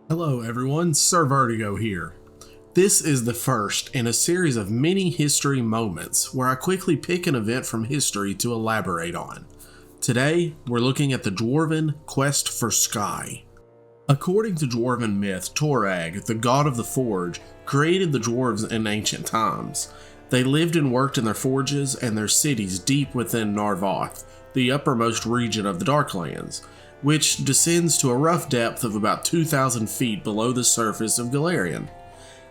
Hello everyone, Sir Vertigo here. This is the first in a series of mini history moments where I quickly pick an event from history to elaborate on. Today, we're looking at the Dwarven Quest for Sky. According to Dwarven myth, Torag, the god of the forge, created the dwarves in ancient times. They lived and worked in their forges and their cities deep within Narvoth, the uppermost region of the Darklands, which descends to a rough depth of about 2,000 feet below the surface of Golarion.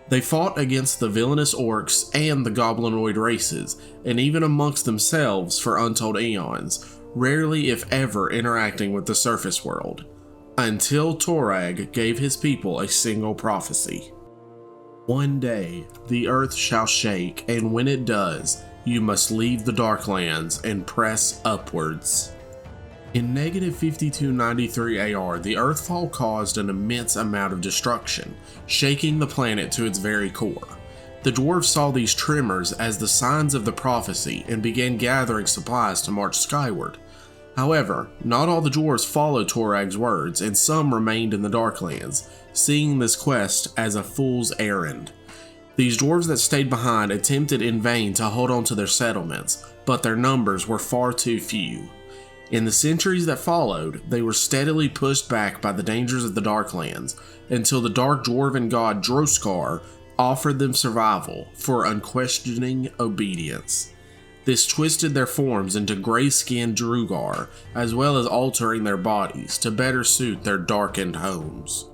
They fought against the villainous Orcs and the goblinoid races, and even amongst themselves for untold eons, rarely if ever interacting with the surface world, until Torag gave his people a single prophecy. One day, the earth shall shake, and when it does, you must leave the Darklands and press upwards. In negative 5293 AR, the Earthfall caused an immense amount of destruction, shaking the planet to its very core. The dwarves saw these tremors as the signs of the prophecy and began gathering supplies to march skyward. However, not all the dwarves followed Torag's words, and some remained in the Darklands, seeing this quest as a fool's errand. These dwarves that stayed behind attempted in vain to hold on to their settlements, but their numbers were far too few. In the centuries that followed, they were steadily pushed back by the dangers of the Darklands, until the dark dwarven god Droskar offered them survival for unquestioning obedience. This twisted their forms into gray-skinned Duergar, as well as altering their bodies to better suit their darkened homes.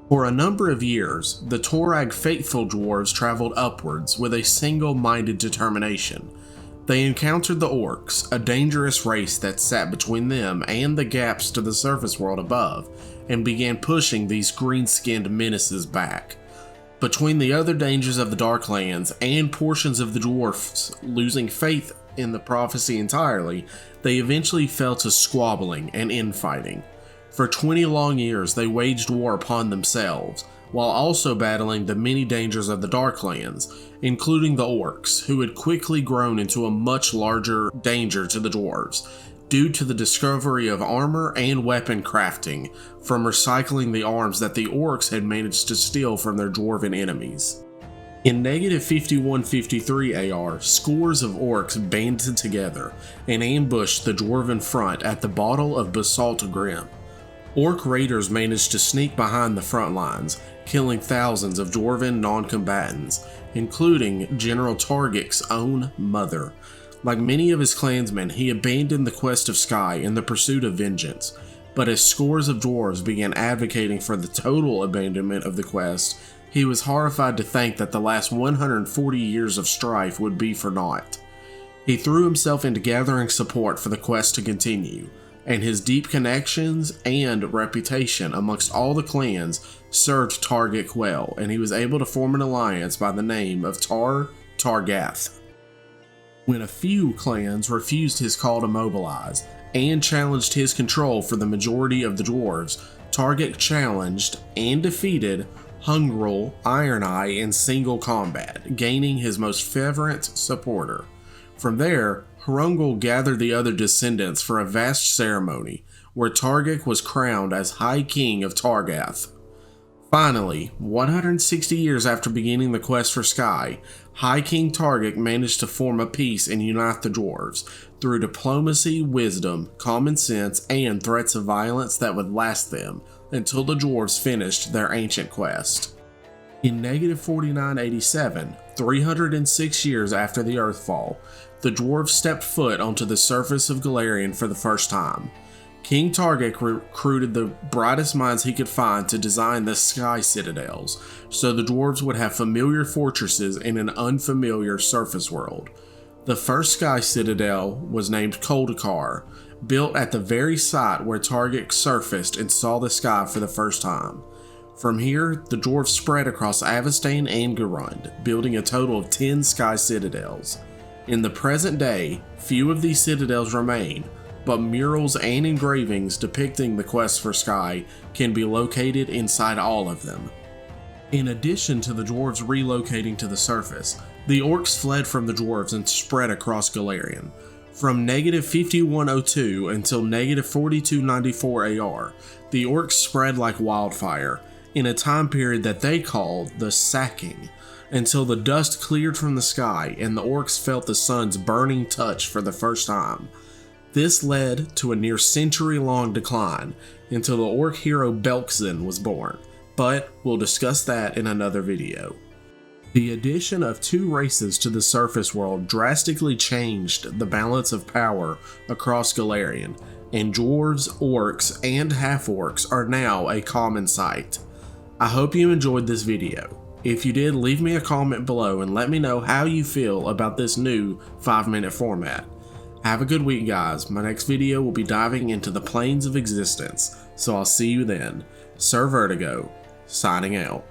For a number of years, the Torag faithful dwarves traveled upwards with a single-minded determination. They encountered the Orcs, a dangerous race that sat between them and the gaps to the surface world above, and began pushing these green-skinned menaces back. Between the other dangers of the Darklands and portions of the dwarfs losing faith in the prophecy entirely, they eventually fell to squabbling and infighting. For 20 long years they waged war upon themselves, while also battling the many dangers of the Darklands, including the Orcs, who had quickly grown into a much larger danger to the dwarves, due to the discovery of armor and weapon crafting from recycling the arms that the Orcs had managed to steal from their dwarven enemies. In negative 5153 AR, scores of Orcs banded together and ambushed the dwarven front at the Bottle of Basalt Grim. Orc raiders managed to sneak behind the front lines, killing thousands of dwarven non-combatants, including General Targic's own mother. Like many of his clansmen, he abandoned the quest of Sky in the pursuit of vengeance, but as scores of dwarves began advocating for the total abandonment of the quest, he was horrified to think that the last 140 years of strife would be for naught. He threw himself into gathering support for the quest to continue, and his deep connections and reputation amongst all the clans served Targic well, and he was able to form an alliance by the name of Targath. When a few clans refused his call to mobilize and challenged his control for the majority of the dwarves, Targic challenged and defeated Hungrul, Iron Eye in single combat, gaining his most fervent supporter. From there, Hrungnul gathered the other descendants for a vast ceremony, where Targic was crowned as High King of Targath. Finally, 160 years after beginning the quest for Sky, High King Targic managed to form a peace and unite the dwarves, through diplomacy, wisdom, common sense, and threats of violence that would last them until the dwarves finished their ancient quest. In negative 4987, 306 years after the Earthfall, the dwarves stepped foot onto the surface of Golarion for the first time. King Targic recruited the brightest minds he could find to design the Sky Citadels, so the dwarves would have familiar fortresses in an unfamiliar surface world. The first Sky Citadel was named Koldakar, built at the very site where Targic surfaced and saw the sky for the first time. From here, the dwarves spread across Avestain and Garund, building a total of 10 Sky Citadels. In the present day, few of these citadels remain, but murals and engravings depicting the quest for Sky can be located inside all of them. In addition to the dwarves relocating to the surface, the Orcs fled from the dwarves and spread across Golarion. From -5102 until -4294 AR, the Orcs spread like wildfire in a time period that they called the Sacking, until the dust cleared from the sky and the Orcs felt the sun's burning touch for the first time. This led to a near century-long decline until the Orc hero Belkzen was born, but we'll discuss that in another video. The addition of 2 races to the surface world drastically changed the balance of power across Golarion, and dwarves, orcs, and half-orcs are now a common sight. I hope you enjoyed this video. If you did, leave me a comment below and let me know how you feel about this new 5-minute format. Have a good week, guys. My next video will be diving into the planes of existence, so I'll see you then. Sir Vertigo, signing out.